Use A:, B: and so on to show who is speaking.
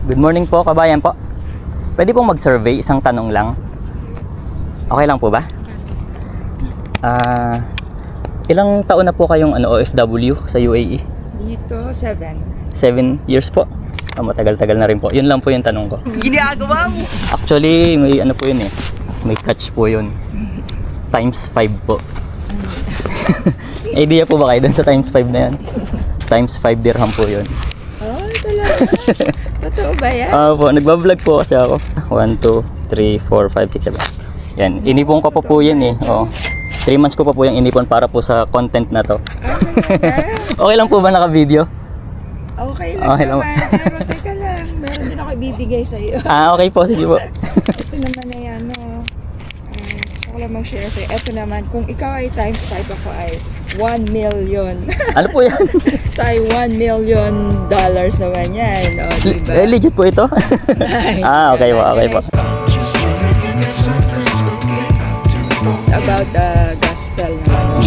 A: Good morning po, kabayan po. Pwede pong mag-survey, isang tanong lang. Okay lang po ba? Ilang taon na po kayong OFW sa UAE?
B: Dito, 7.
A: 7 years po. Matagal-tagal na rin po. Yun lang po yung tanong ko.
B: Ginagawa mo!
A: Actually, may ano po yun eh. May catch po yun. Times 5 po. May idea po ba kayo dun sa times 5 na yan? Times 5 dirham po yun.
B: Oh, talaga? Totoo ba yan?
A: Po, nagbablog po kasi ako. 1, 2, 3, 4, 5, 6, 7. Yan, inipon ko pa po yan eh. Oo. 3 months ko pa po yung inipon para po sa content na to. Okay lang po ba naka-video?
B: Okay lang
A: Okay lang.
B: naman. Pero teka lang, meron din ako ibibigay sa'yo.
A: Okay po, sige po.
B: Ito naman ay gusto ko lang mag-share sa'yo. Ito naman, kung ikaw ay times 5, ako ay 1 million.
A: Ano po yan?
B: Tayo $1 million naman yan. O, diba?
A: Legit po ito? Okay po, okay po.
B: About the gospel naman.